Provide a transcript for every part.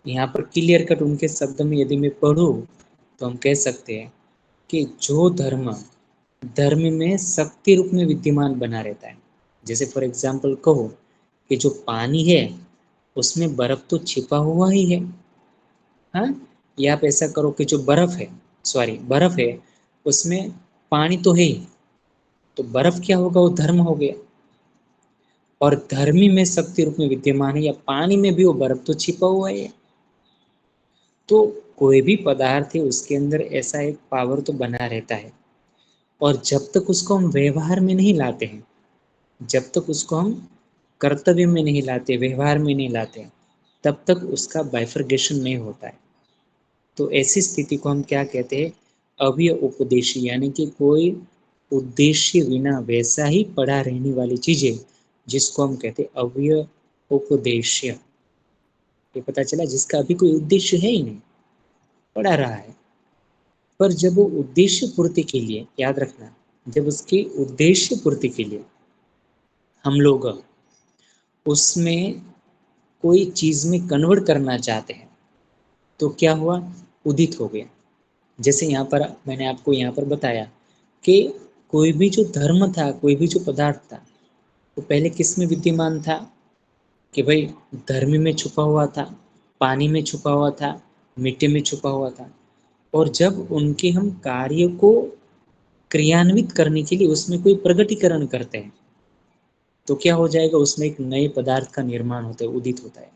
यहाँ पर clear cut उनके शब्द में यदि मैं पढ़ूँ तो हम कह सकते हैं कि जो धर्म धर्म में शक्ति रूप में विद्यमान बना रहता है, जैसे फॉर एग्जाम्पल कहो कि जो पानी है उसमें बर्फ तो छिपा हुआ ही है, हाँ, या आप ऐसा करो कि जो बर्फ है उसमें पानी तो है ही, तो बर्फ क्या होगा, वो धर्म हो गया। और धर्मी में शक्ति रूप में विद्यमान है, या पानी में भी वो बर्फ तो छिपा हुआ है। तो कोई भी पदार्थ है उसके अंदर ऐसा एक पावर तो बना रहता है, और जब तक उसको हम व्यवहार में नहीं लाते हैं, जब तक उसको हम कर्तव्य में नहीं लाते, व्यवहार में नहीं लाते, तब तक उसका बाइफर्गेशन नहीं होता है। तो ऐसी स्थिति को हम क्या कहते हैं, अव्यय उपदेशी, यानी कि कोई उद्देश्य बिना वैसा ही पड़ा रहने वाली चीजें, जिसको हम कहते हैं अव्यय उपदेश्य। ये पता चला, जिसका अभी कोई उद्देश्य है ही नहीं, पड़ा रहा है। पर जब वो उद्देश्य पूर्ति के लिए, याद रखना, जब उसकी उद्देश्य पूर्ति के लिए हम लोग उसमें कोई चीज में कन्वर्ट करना चाहते हैं, तो क्या हुआ, उदित हो गया। जैसे यहाँ पर मैंने आपको यहाँ पर बताया कि कोई भी जो धर्म था, कोई भी जो पदार्थ था, वो पहले किस में विद्यमान था, कि भाई धर्म में छुपा हुआ था, पानी में छुपा हुआ था, मिट्टी में छुपा हुआ था। और जब उनके हम कार्य को क्रियान्वित करने के लिए उसमें कोई प्रगटीकरण करते हैं, तो क्या हो जाएगा, उसमें एक नए पदार्थ का निर्माण होता है, उदित होता है।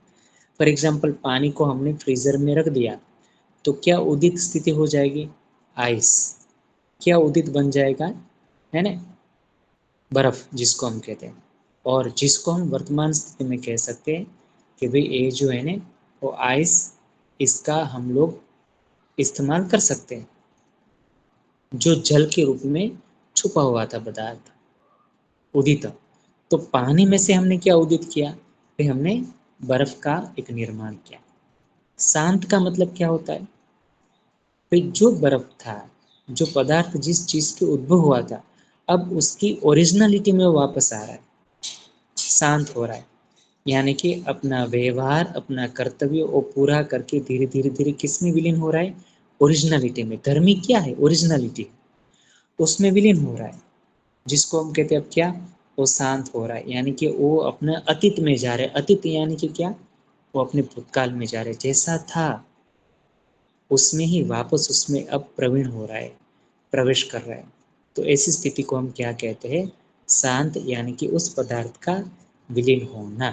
फॉर एग्जाम्पल पानी को हमने फ्रीजर में रख दिया, तो क्या उदित स्थिति हो जाएगी, आइस। क्या उदित बन जाएगा, है ना, बर्फ जिसको हम कहते हैं। और जिसको हम वर्तमान स्थिति में कह सकते हैं कि भाई ये जो है ना, वो आइस, इसका हम लोग इस्तेमाल कर सकते हैं, जो जल के रूप में छुपा हुआ था पदार्थ, उदित। तो पानी में से हमने क्या उदित किया, फिर हमने बर्फ का एक निर्माण किया। शांत का मतलब क्या होता है, फिर जो बर्फ था, जो पदार्थ जिस चीज के उद्भव हुआ था, अब उसकी ओरिजिनलिटी में वापस आ रहा है, शांत हो रहा है। यानी कि अपना व्यवहार, अपना कर्तव्य वो पूरा करके धीरे धीरे धीरे किस में विलीन हो रहा है, ओरिजिनलिटी में। धर्मी क्या है, ओरिजिनलिटी, उसमें विलीन हो रहा है, जिसको हम कहते हैं अब क्या, वो शांत हो रहा है। यानी कि वो अपने अतीत में जा रहे हैं। अतीत यानी कि क्या, वो अपने भूतकाल में जा रहे हैं, जैसा था उसमें ही वापस उसमें अब प्रवीण हो रहा है, प्रवेश कर रहा है। तो ऐसी स्थिति को हम क्या कहते हैं, शांत, यानी कि उस पदार्थ का विलीन होना।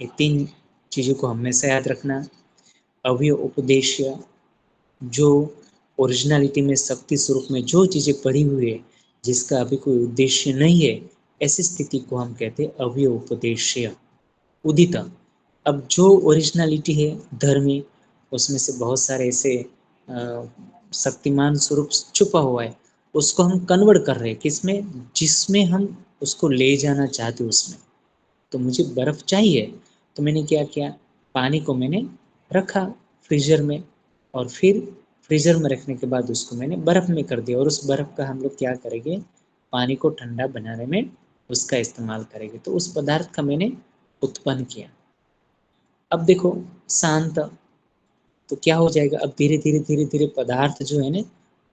ये तीन चीजों को हमेशा याद रखना। अवयव उपदेश्य, जो ओरिजिनलिटी में शक्ति स्वरूप में जो चीजें पड़ी हुई है, जिसका अभी कोई उद्देश्य नहीं है, ऐसी स्थिति को हम कहते हैं अवयव उपदेश्य। उदित, अब जो ओरिजिनलिटी है धर्मी, उसमें से बहुत सारे ऐसे शक्तिमान स्वरूप छुपा हुआ है, उसको हम कन्वर्ट कर रहे हैं किसमें, जिसमें हम उसको ले जाना चाहते हैं उसमें। तो मुझे बर्फ चाहिए, तो मैंने क्या किया, पानी को मैंने रखा फ्रीजर में, और फिर फ्रीजर में रखने के बाद उसको मैंने बर्फ में कर दिया, और उस बर्फ का हम लोग क्या करेंगे, पानी को ठंडा बनाने में उसका इस्तेमाल करेंगे। तो उस पदार्थ का मैंने उत्पन्न किया। अब देखो शांत, तो क्या हो जाएगा, अब धीरे धीरे धीरे धीरे पदार्थ जो है ना,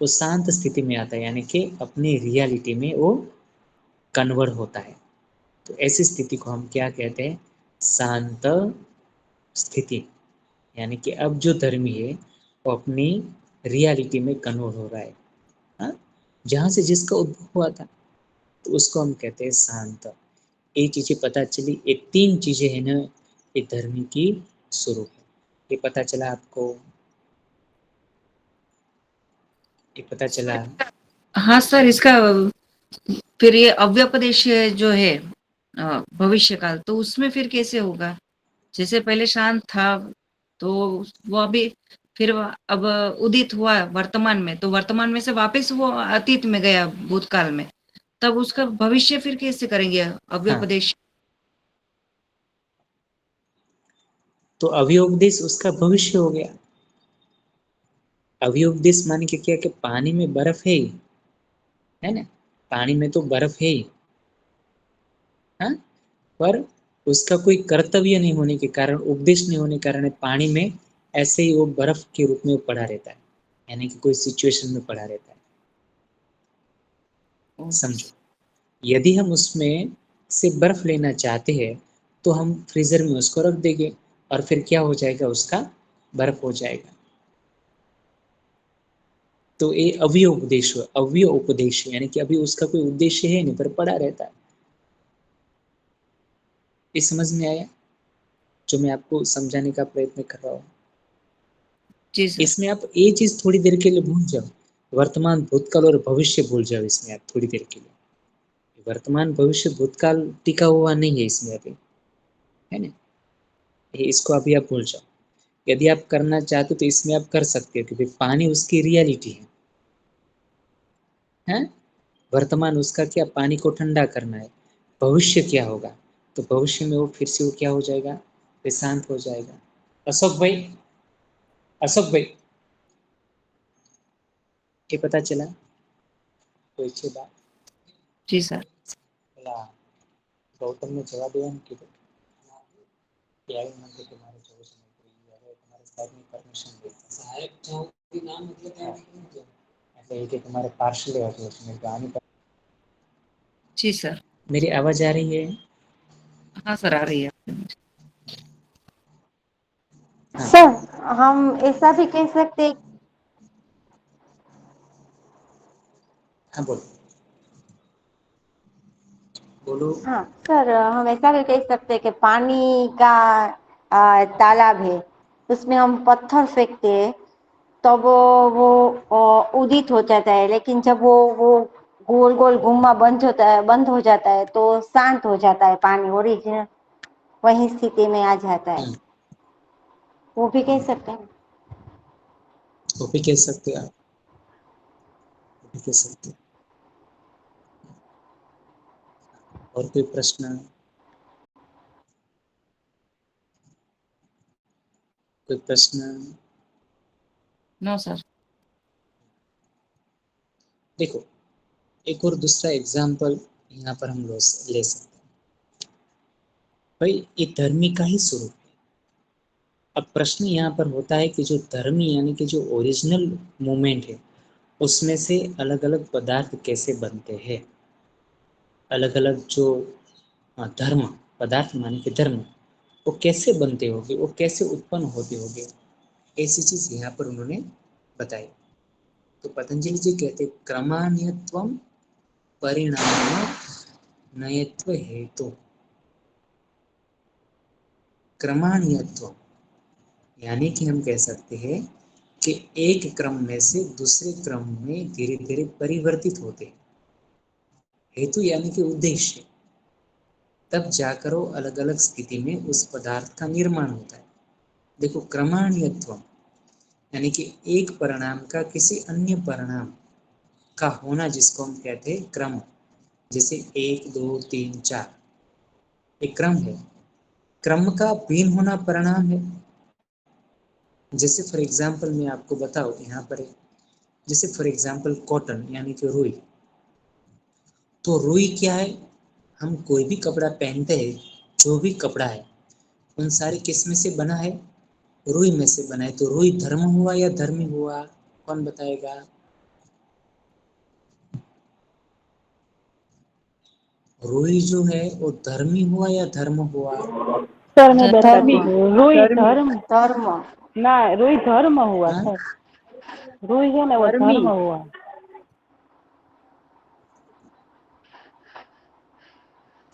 वो शांत स्थिति में आता है, यानी कि अपनी रियलिटी में वो कन्वर्ट होता है। तो ऐसी स्थिति को हम क्या कहते हैं, शांत स्थिति। यानी कि अब जो धर्मी है वो अपनी रियलिटी में कन्वर्ट हो रहा है, हाँ? जहाँ से जिसका उद्भव हुआ था, तो उसको हम कहते हैं शांत। ये चीजें पता चली, ये तीन चीजें हैं ना, ये धर्मी की स्वरूप है। ये पता चला आपको, ये पता चला। हाँ सर, इसका फिर ये अव्यपदेश जो है भविष्य काल, तो उसमें फिर कैसे होगा? जैसे पहले शांत था, तो वो अभी फिर अब उदित हुआ वर्तमान में, तो वर्तमान में से वापस वो अतीत में गया भूतकाल में, तब उसका भविष्य फिर कैसे करेंगे हाँ, अव्यपदेश? तो अवयवदेश उसका भविष्य हो गया। अवयवदेश मान के क्या, कि पानी में बर्फ है ना, पानी में तो बर्फ है ही, हाँ, पर उसका कोई कर्तव्य नहीं होने के कारण, उपदेश नहीं होने के कारण पानी में ऐसे ही वो बर्फ के रूप में पड़ा रहता है, यानी कि कोई सिचुएशन में पड़ा रहता है। समझो, यदि हम उसमें से बर्फ लेना चाहते हैं तो हम फ्रीजर में उसको रख देंगे और फिर क्या हो जाएगा, उसका बर्फ हो जाएगा। तो ये अव्यय उपदेश यानी कि अभी उसका कोई उद्देश्य है नहीं, पर पड़ा रहता है। ये समझ में आया जो मैं आपको समझाने का प्रयत्न कर रहा हूँ? जी सर। इसमें आप ये चीज थोड़ी देर के लिए भूल जाओ, वर्तमान भूतकाल और भविष्य भूल जाओ इसमें आप थोड़ी देर के लिए। वर्तमान भविष्य भूतकाल टिका हुआ नहीं है इसमें अभी, है ना? इसको अभी आप भूल जाओ। यदि आप करना चाहते हो तो इसमें आप कर सकते हो, क्योंकि पानी उसकी रियलिटी है, हैं? वर्तमान उसका क्या, पानी को ठंडा करना है। भविष्य क्या होगा, तो भविष्य में वो फिर से वो क्या हो जाएगा, फिर शांत हो जाएगा। अशोक भाई, अशोक भाई, ये पता चला कोई अच्छी बात? जी सर। बोला गौतम ने जवाब दिया ना कि तुम्हारे जो तुम्हारे साइड में परमिशन देता सहायक के नाम मतलब क्या है, ऐसे ही कि तुम्हारे पार्षल है तो उसमें गाने पर। जी सर। मेरी आवाज आ रही है? हाँ सर, आ रही है। हाँ सर, हम ऐसा भी कह सकते हैं। हाँ, बोलो बोलो। हाँ सर, हम ऐसा भी कह सकते हैं कि पानी का तालाब है, उसमें हम पत्थर फेंकते हैं तब वो उदित हो जाता है, लेकिन जब वो गोल गोल घूमना बंद हो जाता है तो शांत हो जाता है, पानी ओरिजिनल वही स्थिति में आ जाता है। हम्म, वो भी कह सकते हैं। वो भी कह सकते हो आप, वो भी कह सकते हो। और कोई प्रश्न, कोई प्रश्न? No sir. देखो, एक और दूसरा एग्जाम्पल यहाँ पर हम ले सकते हैं। भाई ये धर्मी का ही स्वरूप है। अब प्रश्न यहाँ पर होता है कि जो धर्मी यानी कि जो ओरिजिनल मूवमेंट है, उसमें से अलग अलग पदार्थ कैसे बनते हैं। अलग अलग जो धर्म, पदार्थ माने कि धर्म, वो कैसे बनते होंगे, वो कैसे उत्पन्न होते होंगे, ऐसी चीज यहाँ पर उन्होंने बताई। तो पतंजलि जी कहते क्रमान्यत्वम परिणाम नयत्व हेतु। क्रमान्यत्व यानी कि हम कह सकते हैं कि एक क्रम में से दूसरे क्रम में धीरे धीरे परिवर्तित होते हैं। हेतु यानी कि उद्देश्य, तब जाकर वो अलग अलग स्थिति में उस पदार्थ का निर्माण होता है। देखो, क्रमान्यत्व यानी कि एक परिणाम का किसी अन्य परिणाम का होना, जिसको हम कहते हैं क्रम। जैसे 1 2 3 4 एक क्रम है, क्रम का भिन्न होना परिणाम है। जैसे फॉर एग्जाम्पल मैं आपको बताऊं यहाँ पर, जैसे फॉर एग्जाम्पल कॉटन यानी कि रुई। तो रुई क्या है, हम कोई भी कपड़ा पहनते हैं, जो भी कपड़ा है उन सारी किस में से बना है, रुई में से बना है। तो रुई धर्म हुआ या धर्मी हुआ, कौन बताएगा? रुई जो है वो धर्मी हुआ या धर्म हुआ? सर मैं धर्म। बताती हूँ, रुई धर्म धर्म। ना, रुई धर्म हुआ हाँ, सर। रुई है ना, वो धर्म हुआ।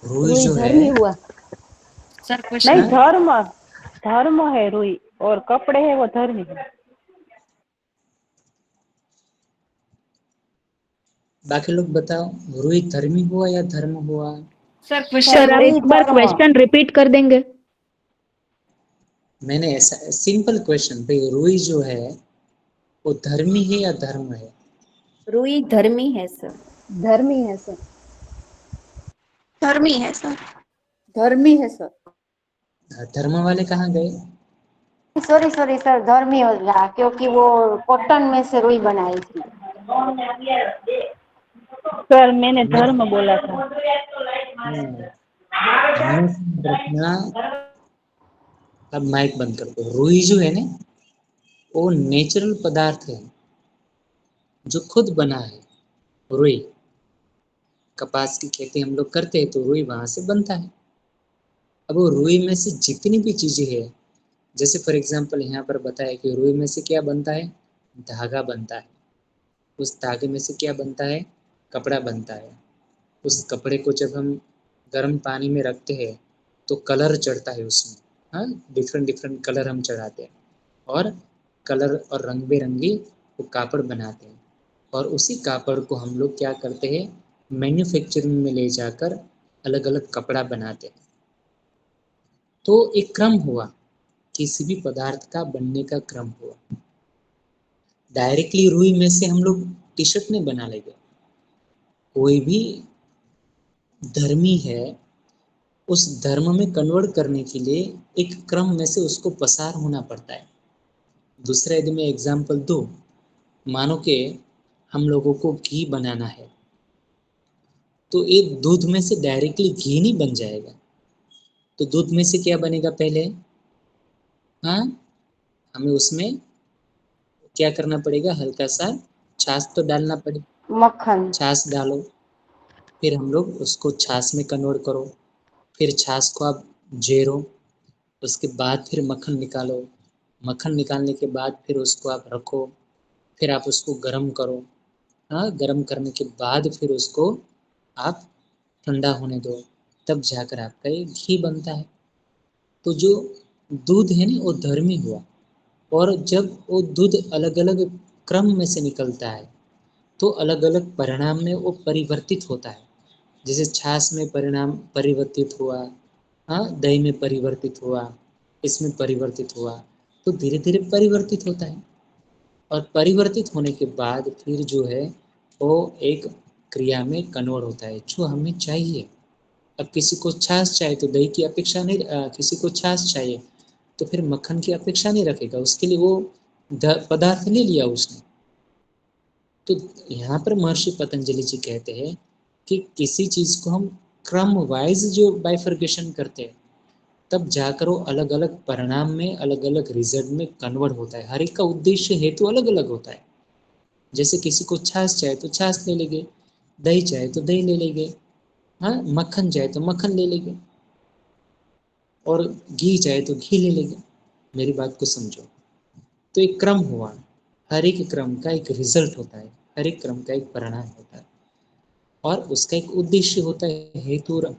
रुई रुई जो है, धर्मी हुआ। सर नहीं, क्वेश्चन। हाँ, धर्म है रुई, और कपड़े है वो धर्मी है। बाकी लोग बताओ, रुई धर्मी हुआ या धर्म हुआ? Sir sir question. रुई एक बार धर्म। क्वेश्चन रिपीट कर देंगे? मैंने ऐसा सिंपल क्वेश्चन, भाई रुई जो है वो धर्मी है या धर्म है? रुई धर्मी है सर। धर्मी है सर। धर्मी है सर। धर्मी है सर। धर्म वाले कहाँ गए? सॉरी सॉरी सर, धर्मी हो गया क्योंकि वो कॉटन में से रुई बनाई थी। सर मैंने मैं धर्म बोला था। हम्म, हमेशा याद रखना। अब माइक बंद कर दो। रुई जो है ना, वो नेचुरल पदार्थ है जो खुद बना है। रुई, कपास की खेती हम लोग करते हैं तो रुई वहां से बनता है। अब वो रुई में से जितनी भी चीजें हैं, जैसे फॉर एग्जाम्पल यहाँ पर बताया कि रुई में से क्या बनता है, धागा बनता है। उस धागे में से क्या बनता है, कपड़ा बनता है। उस कपड़े को जब हम गर्म पानी में रखते हैं तो कलर चढ़ता है उसमें। हाँ, डिफरेंट डिफरेंट कलर हम चढ़ाते हैं और कलर और रंग बिरंगी वो कापड़ बनाते हैं। और उसी कापड़ को हम लोग क्या करते हैं, मैन्युफैक्चरिंग में ले जाकर अलग अलग कपड़ा बनाते हैं। तो एक क्रम हुआ, किसी भी पदार्थ का बनने का क्रम हुआ। डायरेक्टली रुई में से हम लोग टी शर्ट नहीं बना लेंगे। कोई भी धर्मी है, उस धर्म में कन्वर्ट करने के लिए एक क्रम में से उसको पसार होना पड़ता है। दूसरा यदि मैं एग्जाम्पल दूँ, मानो कि हम लोगों को घी बनाना है तो एक दूध में से डायरेक्टली घी नहीं बन जाएगा। तो दूध में से क्या बनेगा पहले, हाँ, हमें उसमें क्या करना पड़ेगा, हल्का सा छाछ तो डालना पड़ेगा। मक्खन। छाछ डालो, फिर हम लोग उसको छाछ में कन्वर्ट करो, फिर छाछ को आप जेरो, उसके बाद फिर मक्खन निकालो। मक्खन निकालने के बाद फिर उसको आप रखो, फिर आप उसको गरम करो। हाँ, गरम करने के बाद फिर उसको आप ठंडा होने दो, तब जाकर आपका ये घी बनता है। तो जो दूध है ना, वो धर्मी हुआ। और जब वो दूध अलग अलग क्रम में से निकलता है तो अलग अलग परिणाम में वो परिवर्तित होता है। जैसे छाछ में परिणाम परिवर्तित हुआ, हाँ, दही में परिवर्तित हुआ, इसमें परिवर्तित हुआ, तो धीरे धीरे परिवर्तित होता है। और परिवर्तित होने के बाद फिर जो है वो एक क्रिया में कन्वर्ट होता है जो हमें चाहिए। अब किसी को छाछ चाहिए तो दही की अपेक्षा नहीं, किसी को छाछ चाहिए तो फिर मक्खन की अपेक्षा नहीं रखेगा, उसके लिए वो पदार्थ ले लिया उसने। तो यहाँ पर महर्षि पतंजलि जी कहते हैं कि किसी चीज को हम क्रम वाइज जो बाइफर्केशन करते हैं, तब जाकर वो अलग अलग परिणाम में, अलग अलग रिजल्ट में कन्वर्ट होता है। हर एक का उद्देश्य हेतु अलग अलग होता है। जैसे किसी को छाछ चाहे तो छाछ ले लेंगे, दही चाहे तो दही ले लेंगे, हाँ, मक्खन चाहे तो मक्खन ले लेंगे, और घी चाहे तो घी ले लेंगे। मेरी बात को समझो। तो एक क्रम हुआ, हर एक क्रम का एक रिजल्ट होता है, हर एक क्रम का एक परिणाम होता है, और उसका एक उद्देश्य होता है, हेतु और।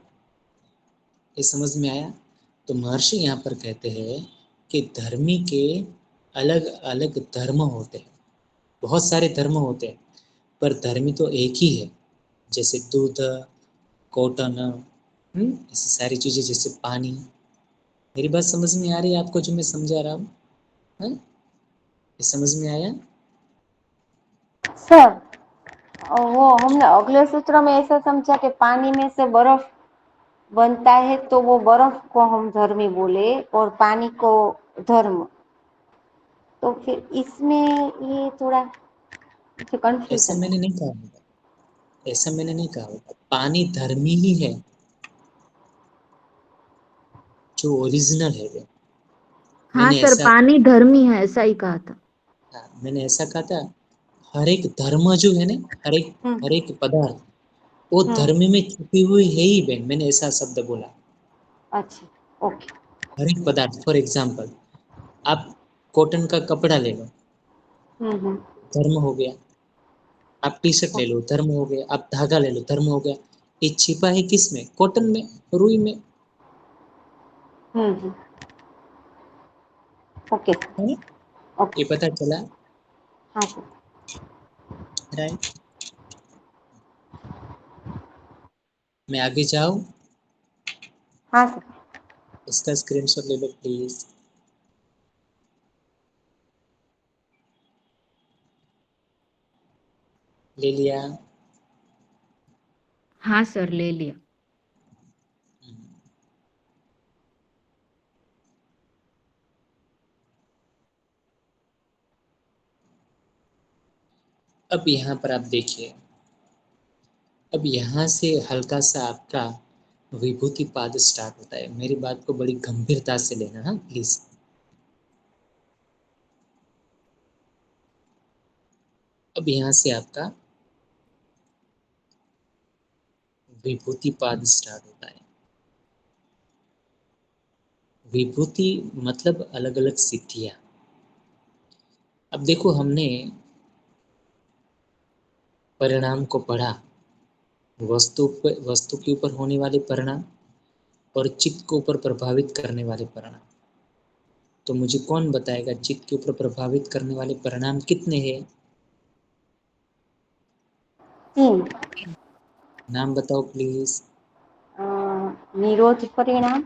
ये समझ में आया? तो महर्षि यहाँ पर कहते हैं कि धर्मी के अलग अलग धर्म होते हैं। बहुत सारे धर्म होते हैं पर धर्मी तो एक ही है। जैसे दूध, कॉटन, ऐसी सारी चीजें, जैसे पानी। मेरी बात समझ में आ रही है आपको जो मैं समझा रहा हूँ? हाँ? ये समझ में आया? सर, वो हमने अगले सूत्र में ऐसा समझा कि पानी में से बर्फ बनता है तो वो बर्फ को हम धर्मी बोले और पानी को धर्म। तो फिर इसमें ये थोड़ा ऐसा कंफ्यूजन है। मैंने नहीं कहा होगा, ऐसा मैंने नहीं कहा होगा। पानी धर्मी ही है, जो ओरिजिनल है वो। हाँ मैंने सर, ऐसा, पानी धर्मी है, ऐसा ही कहा था। हाँ, मैंने ऐसा कहा था। हर एक धर्म जो है ना, हम्म हर एक पदार्थ वो हम्म। धर्म में छुपी हुई है ही बहन। मैंने ऐसा शब्द बोला। अच्छा। ओके। हर एक पदार्थ, फॉर एग्जाम्पल आप कॉटन का कपड़ा ले लो, हम्म। धर्म हो गया। आप टी शर्ट ले लो, धर्म हो गया। आप धागा ले लो, धर्म हो गया। ये छिपा है किस में, कॉटन में, रुई में, हम्म। ओके। है ना? ओके। ये पता चला, हाँ सर। राइट? मैं आगे जाऊँ? हाँ सर। इसका स्क्रीनशॉट ले लो प्लीज। ले लिया? हाँ सर, ले लिया। अब यहाँ पर आप देखिए, अब यहाँ से हल्का सा आपका विभूति पाद स्टार्ट होता है। मेरी बात को बड़ी गंभीरता से लेना, हाँ प्लीज। अब यहाँ से आपका विभूति पाद स्टार्ट होता है। विभूति मतलब अलग अलग सिद्धियां। अब देखो, हमने परिणाम को पढ़ा, वस्तु के ऊपर होने वाले परिणाम और चित्त को ऊपर प्रभावित करने वाले परिणाम। तो मुझे कौन बताएगा चित्त के ऊपर प्रभावित करने वाले परिणाम कितने हैं? 3। नाम बताओ प्लीज। निरोध परिणाम,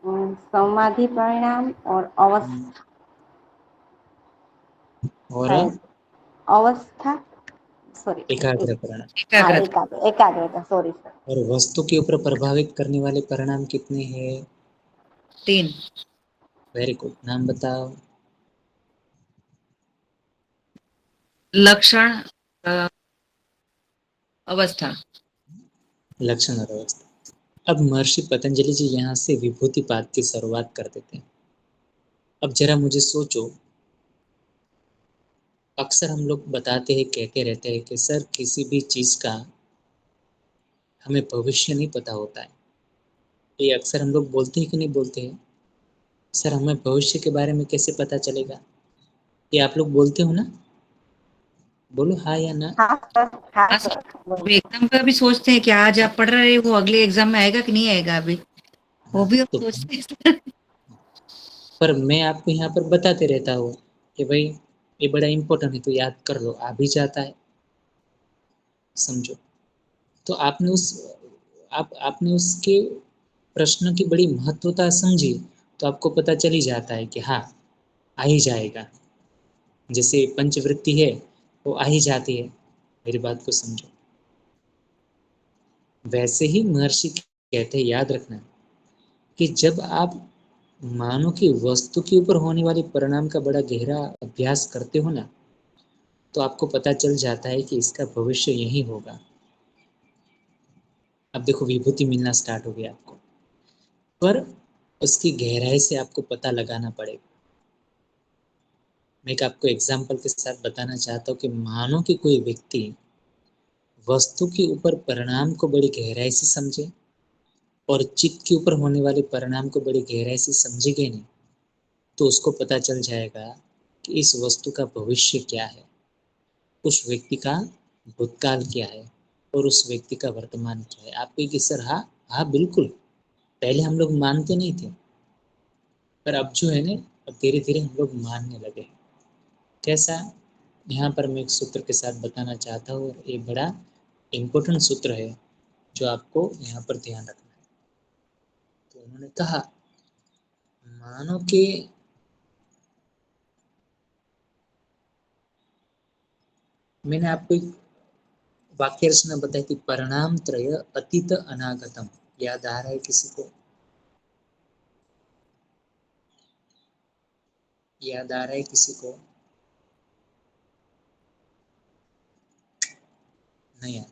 समाधि परिणाम और अवस्था, और शायद अवस्था, सॉरी, एकाग्र परिणाम। हाँ एकाग्रता। एकाग्रता, सॉरी सर। और वस्तु के ऊपर प्रभावित करने वाले परिणाम कितने हैं? 3। वेरी गुड, नाम बताओ। लक्षण, अवस्था। लक्षण और अवस्था। अब महर्षि पतंजलि जी यहाँ से विभूति पाद की शुरुआत कर देते हैं। अब जरा मुझे सोचो, अक्सर हम लोग बताते हैं, कहते रहते हैं कि सर किसी भी चीज का हमें भविष्य नहीं पता होता है। ये अक्सर हम लोग बोलते हैं कि नहीं बोलते हैं? सर हमें भविष्य के बारे में कैसे पता चलेगा? ये आप लोग बोलते हो ना? बोलो हाँ या ना। हाँ सर, हाँ हाँ सर, सर, अभी एग्जाम का भी सोचते हैं कि आज आप पढ़ रहे हो वो अगले एग्जाम में आएगा कि नहीं आएगा, अभी वो हाँ, भी हम तो सोचते हैं। पर मैं आपको यहाँ पर बताते रहता हूँ कि भाई ये बड़ा इम्पोर्टेंट है तो याद कर लो, आ भी जाता है, समझो। तो आपने उसके प्रश्न की बड़ी महत्वता समझी, तो आपको पता चल ही जाता है कि हाँ आ ही जाएगा। जैसे पंचवृत्ति है वो आ ही जाती है, मेरी बात को समझो। वैसे ही महर्षि कहते हैं, याद रखना कि जब आप मानो कि वस्तु के ऊपर होने वाले परिणाम का बड़ा गहरा अभ्यास करते हो ना, तो आपको पता चल जाता है कि इसका भविष्य यही होगा। अब देखो विभूति मिलना स्टार्ट हो गया आपको, पर उसकी गहराई से आपको पता लगाना पड़ेगा। मैं एक आपको एग्जाम्पल के साथ बताना चाहता हूँ कि मानो कि कोई व्यक्ति वस्तु के ऊपर परिणाम को बड़ी गहराई से समझे और चित्त के ऊपर होने वाले परिणाम को बड़ी गहराई से समझेगा नहीं, तो उसको पता चल जाएगा कि इस वस्तु का भविष्य क्या है, उस व्यक्ति का भूतकाल क्या है और उस व्यक्ति का वर्तमान क्या है। आप कहेंगे सर हाँ हाँ बिल्कुल, पहले हम लोग मानते नहीं थे, पर अब जो है ना, अब धीरे धीरे हम लोग मानने लगे। कैसा? यहाँ पर मैं एक सूत्र के साथ बताना चाहता हूँ, और ये बड़ा इम्पोर्टेंट सूत्र है जो आपको यहाँ पर ध्यान रखना है। तो उन्होंने कहा, मानो कि मैंने आपको एक वाक्य रचना बताई थी, परिणाम त्रय अतीत अनागतम। याद आ रहा है किसी को? याद आ रहा है किसी को? नहीं यार,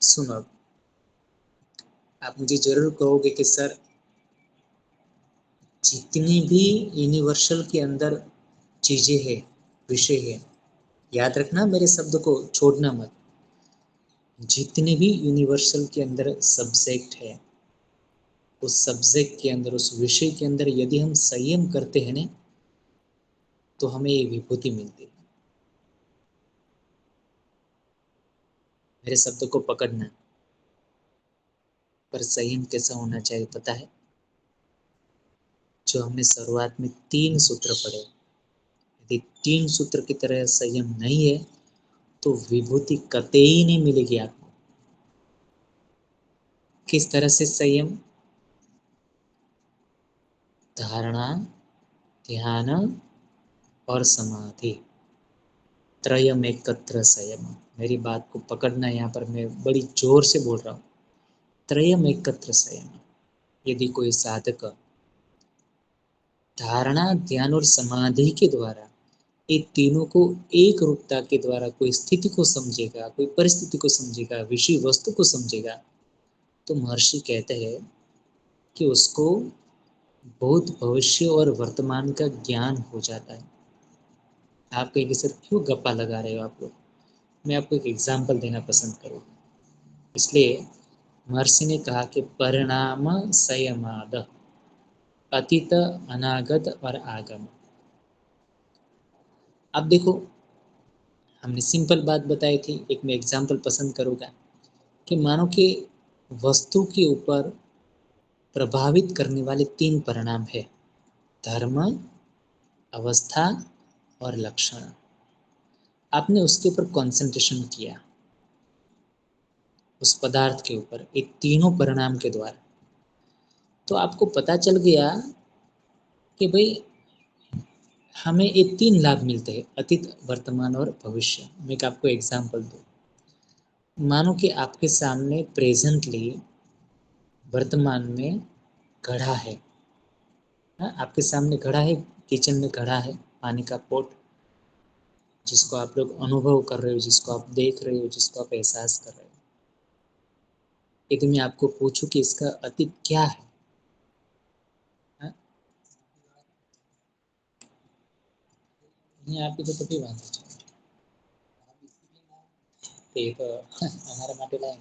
सुनो, अब आप मुझे जरूर कहोगे कि सर जितनी भी यूनिवर्सल के अंदर चीजें हैं, विषय है, याद रखना मेरे शब्द को छोड़ना मत, जितने भी यूनिवर्सल के अंदर सब्जेक्ट है, उस सब्जेक्ट के अंदर, उस विषय के अंदर यदि हम संयम करते हैं ना, तो हमें ये विभूति मिलती है। मेरे शब्द को पकड़ना। पर संयम कैसा होना चाहिए पता है? जो हमने शुरुआत में 3 सूत्र पढ़े, यदि 3 सूत्र की तरह संयम नहीं है तो विभूति कतई नहीं मिलेगी आपको। किस तरह से संयम? धारणा, ध्यान और समाधि, त्रयम एकत्र संयम। मेरी बात को पकड़ना, यहाँ पर मैं बड़ी जोर से बोल रहा हूँ, त्रयम एकत्र संयम। यदि कोई साधक धारणा, ध्यान और समाधि के द्वारा ये तीनों को एक रूपता के द्वारा कोई स्थिति को समझेगा, कोई परिस्थिति को समझेगा, विषय वस्तु को समझेगा, तो महर्षि कहते हैं कि उसको भूत भविष्य और वर्तमान का ज्ञान हो जाता है। आप कहेंगे सर क्यों गप्पा लगा रहे हो आप लोग? मैं आपको एक एग्जाम्पल देना पसंद करूँगा। इसलिए महर्षि ने कहा कि परिणाम संयमाद, अतीत, अनागत और आगम। अब देखो, हमने सिंपल बात बताई थी, एक मैं एग्जाम्पल पसंद करूँगा कि मानो कि वस्तु के ऊपर प्रभावित करने वाले 3 परिणाम है: धर्म, अवस्था और लक्षण। आपने उसके ऊपर कंसंट्रेशन किया, उस पदार्थ के ऊपर, एक तीनों परिणाम के द्वारा, तो आपको पता चल गया कि भाई हमें ये 3 लाभ मिलते हैं: अतीत, वर्तमान और भविष्य। मैं एक आपको एग्जाम्पल दूँ। मानो कि आपके सामने प्रेजेंटली वर्तमान में घड़ा है। हाँ, आपके सामने घड़ा है, किचन में घड़ा है, पानी का पॉट, जिसको आप लोग अनुभव कर रहे हो, जिसको आप देख रहे हो, जिसको आप एहसास कर रहे हो। यदि मैं आपको पूछूं कि इसका अतीत क्या है? हाँ? नहीं, आप तो तभी बात है। ये तो हमारा માટે લાય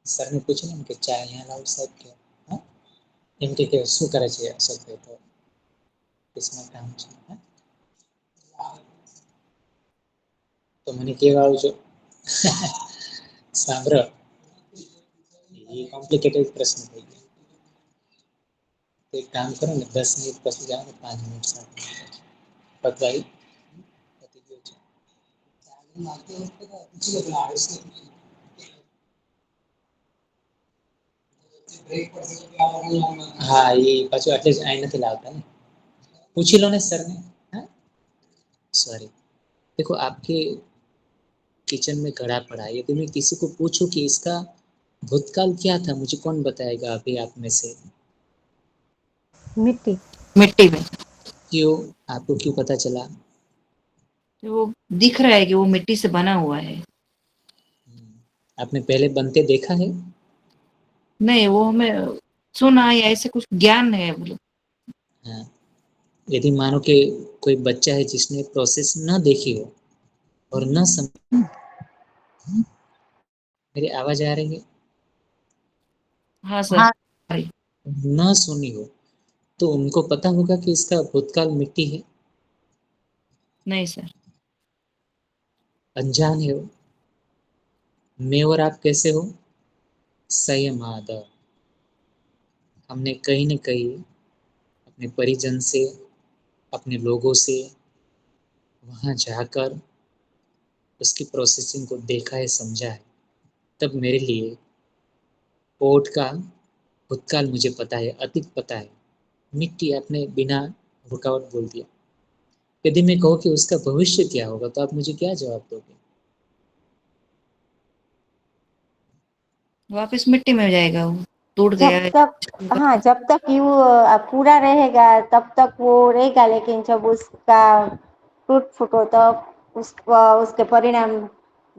સરને પૂછ્યું ને કે ચા અહીંયા લાવ સાહેબ કે હા એમ કે શું કરે છે અશોકભાઈ? તો ઓફિસમાં કામ છે. હા? તો મને કહેવા આવજો. સાંભળો, એ કોમ્પ્લિકેટેડ પ્રશ્ન થઈ ગયો. તો એક કામ કરો ને, 10 મિનિટ પછી જાઓ ને, 5 મિનિટ સાથે પતવાઈ પતી ગયું છે. હા, એ પાછું એટલે જ અહીં નથી लावता ને. पूछ लो ना सर ने. हाँ, सॉरी. देखो, आपके किचन में घड़ा पड़ा है, यदि मैं किसी को पूछूं कि इसका भूतकाल क्या था, मुझे कौन बताएगा अभी आप में से? मिट्टी। मिट्टी में। क्यों? आपको क्यों पता चला? तो वो दिख रहा है कि वो मिट्टी से बना हुआ है। आपने पहले बनते देखा है? नहीं, वो हमें सुना या ऐसे कुछ ज्ञान है बोलो। हाँ, यदि मानो कि कोई बच्चा है जिसने प्रोसेस न देखी हो और न समझ, मेरी आवाज आ रही है? हाँ सर। सॉरी। न सुनी हो, तो उनको पता होगा कि इसका भूतकाल मिट्टी है? नहीं सर। अनजान है वो। मैं और आप कैसे हो? संयम आदर। हमने कहीं न कहीं अपने परिजन से, अपने लोगों से वहाँ जाकर उसकी प्रोसेसिंग को देखा है, समझा है। तब मेरे लिए पोट का भूतकाल मुझे पता है, अतीत पता है। मिट्टी आपने बिना रुकावट बोल दिया। यदि मैं कहूँ कि उसका भविष्य क्या होगा, तो आप मुझे क्या जवाब दोगे? वापस मिट्टी में हो जाएगा वो, टूट गया जब है। तक हाँ, जब तक यू पूरा रहेगा तब तक वो रहेगा, लेकिन जब उसका टूट फूटो तब उसके परिणाम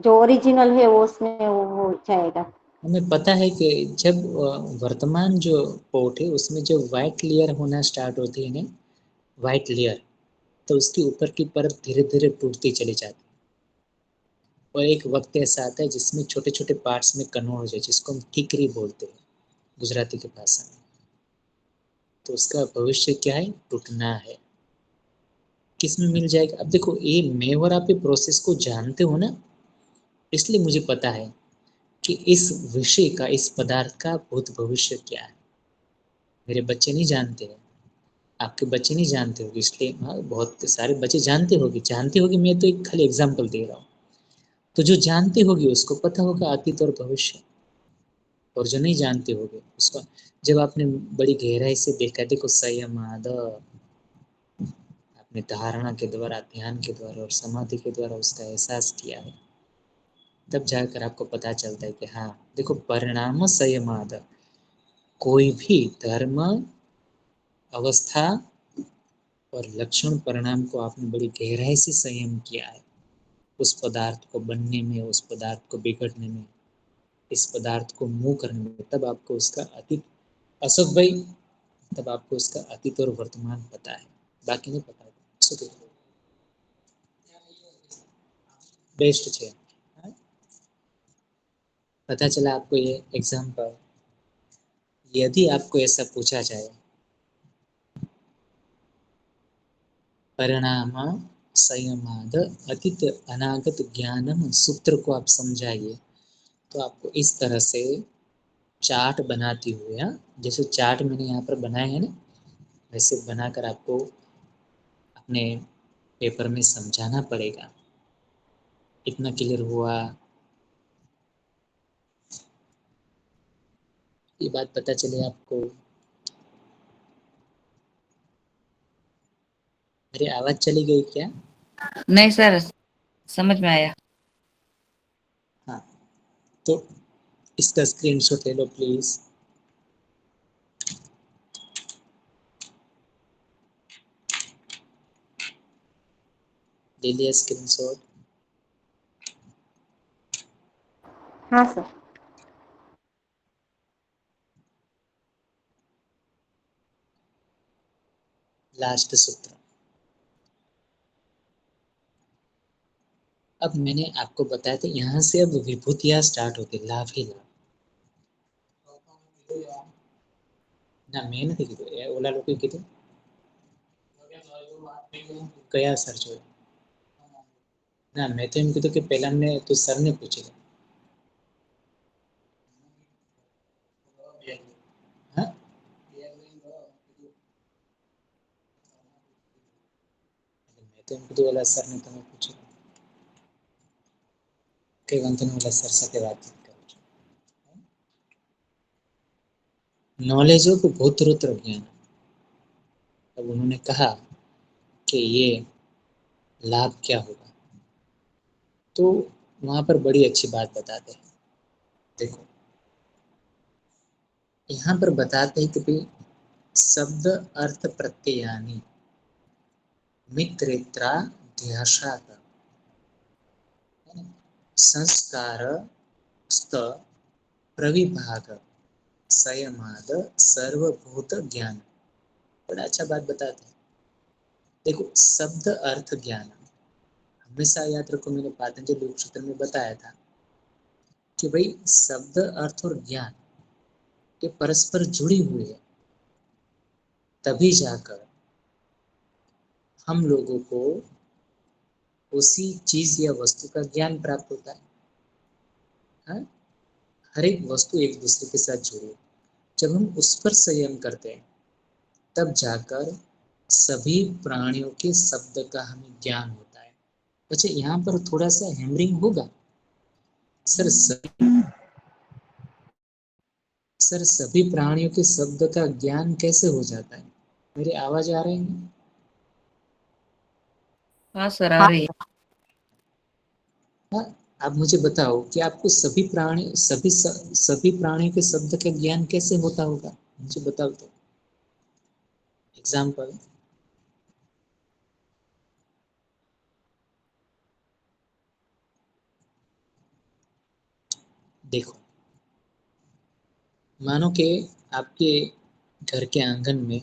जो ओरिजिनल है वो उसमें वो हो जाएगा। हमें पता है कि जब वर्तमान जो पोट है उसमें जब व्हाइट लेयर होना स्टार्ट होती है ना, व्हाइट लेयर, तो उसके ऊपर की परत धीरे-धीरे टूटती चली जाती है। और एक वक्त ऐसा आता है जिसमें छोटे-छोटे पार्ट्स में कन्वर्ट हो जाए, जिसको हम ठीकरी बोलते हैं गुजराती की भाषा में। तो उसका भविष्य क्या है? टूटना है। किसमें मिल जाएगा? अब देखो, ये मैं और आप ये प्रोसेस को जानते हो ना, इसलिए मुझे पता है कि इस विषय का, इस पदार्थ का भूत भविष्य क्या है। मेरे बच्चे नहीं जानते हैं, आपके बच्चे नहीं जानते होंगे, इसलिए हाँ, बहुत सारे बच्चे जानते होगी, मैं तो एक खाली एग्जाम्पल दे रहा हूँ। तो जो जानते होगी उसको पता होगा अतीत और भविष्य, और जो नहीं जानते होगे उसको, जब आपने बड़ी गहराई से देखा, देखो संयम आदर, आपने धारणा के द्वारा, ध्यान के द्वारा और समाधि के द्वारा उसका एहसास किया है, तब जाकर आपको पता चलता है कि हाँ, देखो, परिणाम संयम आदर। कोई भी धर्म, अवस्था और लक्षण परिणाम को आपने बड़ी गहराई से संयम किया है, उस पदार्थ को बनने में, उस पदार्थ को बिगड़ने में, इस पदार्थ को मुँह करने में, तब आपको उसका अतीत, अशोक भाई, तब आपको उसका अतीत और वर्तमान पता है, बाकी नहीं पता। बेस्ट છે। पता चला आपको ये एग्जाम्पल। यदि आपको ऐसा पूछा जाए, परिणाम संयमाद अतीत अनागत ज्ञानम सूत्र को आप समझाइए, तो आपको इस तरह से चार्ट बनाती हुए, जैसे चार्ट मैंने यहाँ पर बनाए हैं ना, वैसे बनाकर आपको अपने पेपर में समझाना पड़ेगा। इतना क्लियर हुआ? ये बात पता चली आपको? मेरी आवाज चली गई क्या? नहीं सर, समझ में आया। हाँ, तो इसका स्क्रीनशॉट ले लो प्लीज। ले लिया स्क्रीनशॉट? हाँ सर। लास्ट सूत्र। अब मैंने आपको बताया था, यहाँ से अब विभूतियां स्टार्ट होती, लाभ ही लाभ ना। मैं नहीं कीधुं, ओला लोके कीधुं कया सर जो ना, मैं तो एम कीधुं कि पहला ने तो सर ने पूछे। हाँ, मैं तो एम कीधुं ओला सर ने तमे पूछे। कई वांधो नहीं, ओला सर साथे वातचीत करूं छुं। नॉलेज ऑफ भूतरूत्र ज्ञान। अब उन्होंने कहा कि ये लाभ क्या होगा, तो वहां पर बड़ी अच्छी बात बताते हैं। देखो, यहाँ पर बताते हैं कि भाई शब्द अर्थ प्रत्ययानी मित्रेत्राध्यासात संस्कार स्त प्रविभाग संयमाद सर्वभूत ज्ञान। बड़ा अच्छा बात बताते हैं। देखो, शब्द अर्थ ज्ञान, हमेशा याद रखो, मैंने पातंजलि उपनिषद में बताया था कि भाई शब्द अर्थ और ज्ञान ये परस्पर जुड़ी हुई है, तभी जाकर हम लोगों को उसी चीज या वस्तु का ज्ञान प्राप्त होता है। हाँ? हर एक वस्तु एक दूसरे के साथ जुड़ी है। जब हम उस पर संयम करते हैं, तब जाकर सभी प्राणियों के शब्द का हमें ज्ञान होता है। अच्छा, यहाँ पर थोड़ा सा हैमरिंग होगा सर। सभी प्राणियों के शब्द का ज्ञान कैसे हो जाता है? मेरी आवाज आ रही है? हाँ सर, आ रही है। हाँ, आप मुझे बताओ कि आपको सभी प्राणियों के शब्द का ज्ञान कैसे होता होगा? मुझे बताओ तो। एग्जाम्पल, देखो, मानो कि आपके घर के आंगन में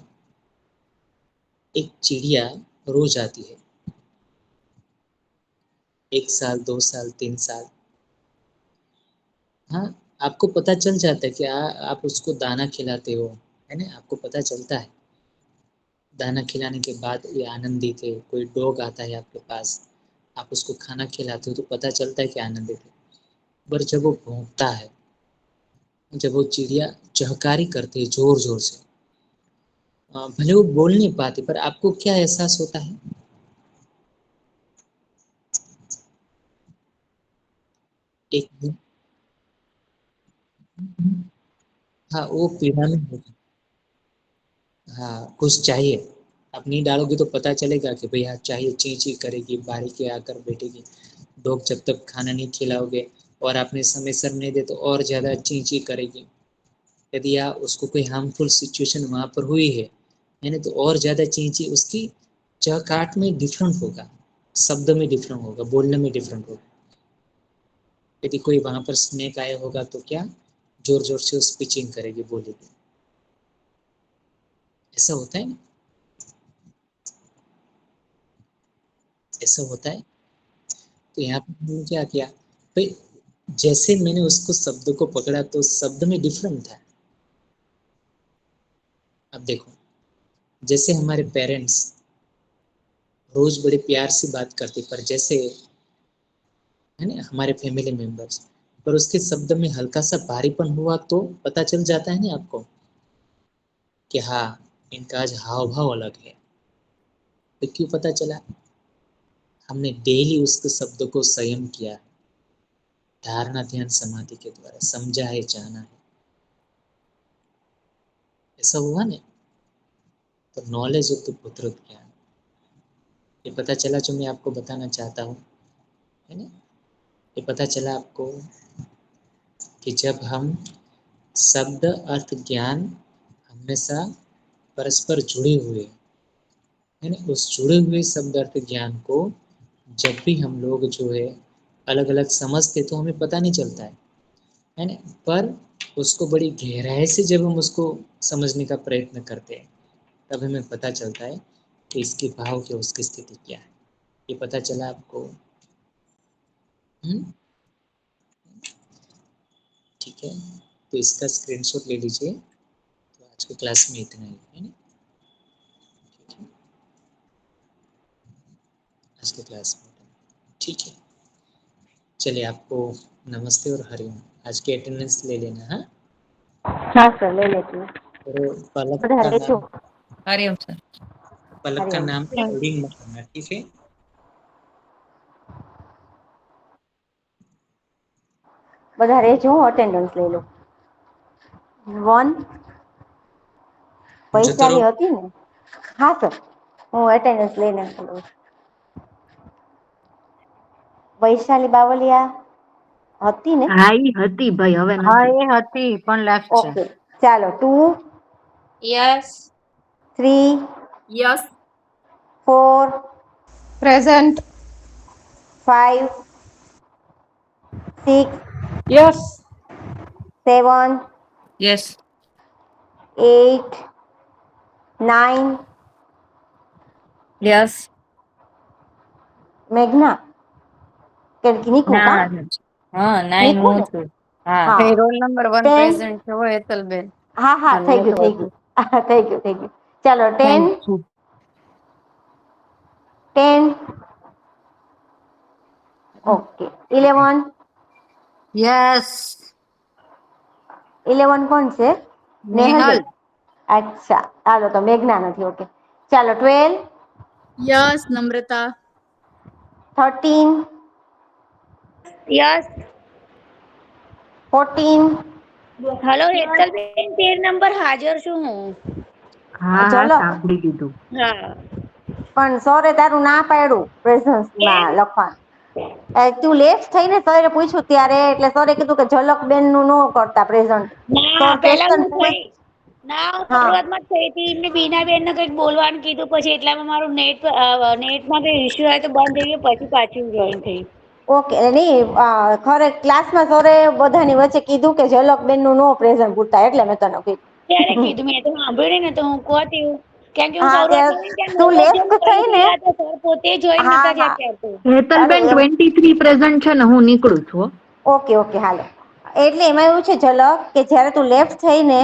एक चिड़िया रोज आती है, 1 साल 2 साल 3 साल। हाँ, आपको पता चल जाता है कि आप उसको दाना खिलाते हो, है ना, आपको पता चलता है। दाना खिलाने के बाद ये आनंदित है। कोई डॉग आता है आपके पास, आप उसको खाना खिलाते हो तो पता चलता है कि आनंदित है। पर जब वो भौंकता है, जब वो चिड़िया चहकारी करती है जोर जोर से, भले वो बोल नहीं पाती, पर आपको क्या एहसास होता है? एक, हाँ, वो पीड़ा में होता है। हाँ, कुछ चाहिए। आप नहीं डालोगे तो पता चलेगा कि भैया चाहिए, ची ची करेगी, बारी के आकर बैठेगी। डॉग जब तक खाना नहीं खिलाओगे और आपने समय सर नहीं दे तो और ज़्यादा ची ची करेगी। यदि आप उसको कोई हार्मफुल सिचुएशन वहाँ पर हुई है ना, तो और ज़्यादा ची ची, उसकी चहकाहट में डिफरेंट होगा। शब्द में डिफरेंट होगा, बोलने में डिफरेंट होगा। यदि कोई वहां पर स्नेक आया होगा तो क्या जोर जोर से उस पिचिंग करेगी, बोलेगी। ऐसा होता है ना, ऐसा होता है। तो यहाँ पे हमने क्या किया भाई, जैसे मैंने उसको शब्द को पकड़ा तो शब्द में डिफरेंट था। अब देखो, जैसे हमारे पेरेंट्स रोज बड़े प्यार से बात करते, पर जैसे है ना हमारे फैमिली मेंबर्स, पर उसके शब्द में हल्का सा भारीपन हुआ तो पता चल जाता है ना आपको कि हाँ इनका आज हाव भाव अलग है। तो क्यों पता चला? हमने डेली उसके शब्द को संयम किया, धारणा ध्यान समाधि के द्वारा समझा है, जाना है। ऐसा हुआ ना, तो नॉलेज तो पुत्र ज्ञान, ये पता चला जो मैं आपको बताना चाहता हूँ, है ना। ये पता चला आपको कि जब हम शब्द अर्थ ज्ञान हमेशा परस्पर जुड़े हुए, है ना, उस जुड़े हुए शब्द अर्थ ज्ञान को जब भी हम लोग जो है अलग अलग समझते तो हमें पता नहीं चलता है ना, पर उसको बड़ी गहराई से जब हम उसको समझने का प्रयत्न करते हैं तब हमें पता चलता है कि इसके भाव की उसकी स्थिति क्या है। ये पता चला आपको? ठीक है, तो इसका स्क्रीनशॉट ले लीजिए। तो आज के क्लास में इतना ही है ना, ठीक है, आज के क्लास में इतना। ठीक है, चलिए आपको नमस्ते और हरिओम। आज की अटेंडेंस ले लेना। हाँ हाँ सर, ले लेती हूँ। और पलक બધા का રહેજો. नाम, हरिओम सर। पलक का हरिओम. नाम एडिंग मत करना, ठीक है। બધા રહેજો, હું અટેન્ડન્સ લઈ લઉં. 1 જતો રહો. વૈશાલી હતી ને? હા સર, હું અટેન્ડન્સ લઈને લઉં. વૈશાલી બાવલિયા હતી ને? હા ઈ હતી ભાઈ, હવે હા નથી. એ હતી પણ લેફ્ટ છે. ઓકે, ચાલો. 2, Yes. 3, Yes. 4, Present. 5, 6, Yes. 7, yes 8, 9. Yes મેઘના કે નીકું કા? ના હા 9 નીકું હું ને? છું. હા હા. Roll number 1 10. પ્રેઝન્ટ છે હો હેતલબેન. હા હા, અને થઈ હું ગયું તો થઈ હતી. ગયું થઈ ગયું થઈ ગયું. ચાલો 10, થેન્ક યુ 10. ઓકે. 11. યસ 11 કોણ છે? નેહલ નેહલ બેન. અચ્છા, ચાલો તો મેઘના નથી. ઓકે, ચાલો. 12, Yes, Namrata. 13, Yes. 14. Hello Hetalben 13 number હાજર છું હું. હા હા, ચલો, સાંભળી લીધું. હા પણ સરે તારું ના પાડ્યું પ્રેઝન્સમાં કેમ? લખવાનું. તું લેફ્ટ થઈને સરે પૂછ્યું ત્યારે, એટલે સરે કીધું કે ઝલક બેન નું ન કરતા પ્રેઝન્ટ. ના સર પેલા ક્વેશ્ચન હું પૂછ. થઈ ના હું હા, શરૂઆતમાં જ થઈ હતી એમને બીનાબેન ને કંઈક બોલવાનું કીધું પછી એટલામાં મારું નેટમાં કઈ ઇશ્યુ આવે તો બંધ થઈ ગયું પછી પાછી જોઈન થઈ. ઓકે. નહીં, ખરે ક્લાસમાં સરે બધાની વચ્ચે કીધું કે ઝલક બેન નું નો પ્રેઝન્ટ પૂછતા, એટલે મેં તને ત્યારે કીધું. કીધું મેં તો સાંભળ્યું ને તો હું કહતી હું કેમ કે હું હા, શરૂઆતમાં ત્યારે ત્યાં તું નવરા જેમ લેફ્ટ કરી થઈ ને? ગયા તો સર પોતે જોઈન હા નતા હા. થયા ત્યાં તો. અરે હેતલબેન એમ. 23 પ્રેઝન્ટ છે ને, હું નીકળું છું હો. ઓકે ઓકે, હાલો. એટલે એમાં એવું છે ઝલક, કે જ્યારે તું લેફ્ટ થઈ ને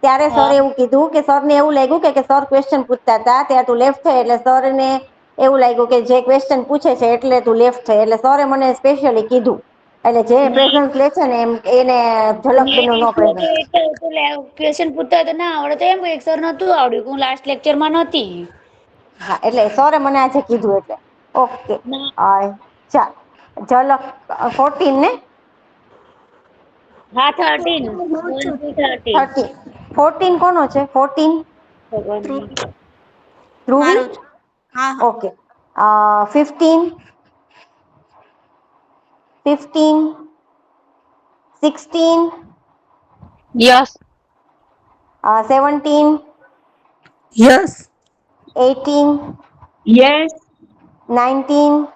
ત્યારે સર હા એવું કીધું કે સરને એવું લાગ્યું કે સર ક્વેશ્ચન પૂછતા હતા, ત્યારે તું લેફ્ટ થઈ એટલે સરને એવું લાગ્યું કે જે ક્વેશ્ચન પૂછે છે એટલે તું લેફ્ટ થઈ, એટલે સરે મને સ્પેશિયલી કીધું. એટલે જે ના પ્રેઝન્ટ લે છે ને એમ એને ઝલક બેન નું નો એટલે પ્રેઝન્ટ. ક્વેશ્ચન પૂછતા તો ના આવડે તો એમ એક સર નતું આવડ્યું હું લાસ્ટ લેક્ચરમાં નતી. હા, એટલે સરે મને આજે કીધું એટલે. ઓકે. ના ચાલ. ઝલક 14 ને? હા 13 1 to 13. 13. 14 કોનો છે? 14 ભગવાન નહીં. ધ્રુવી. મારું જ. હા હા ઓકે. 15, 15, 16, yes 17, yes 18, yes 19,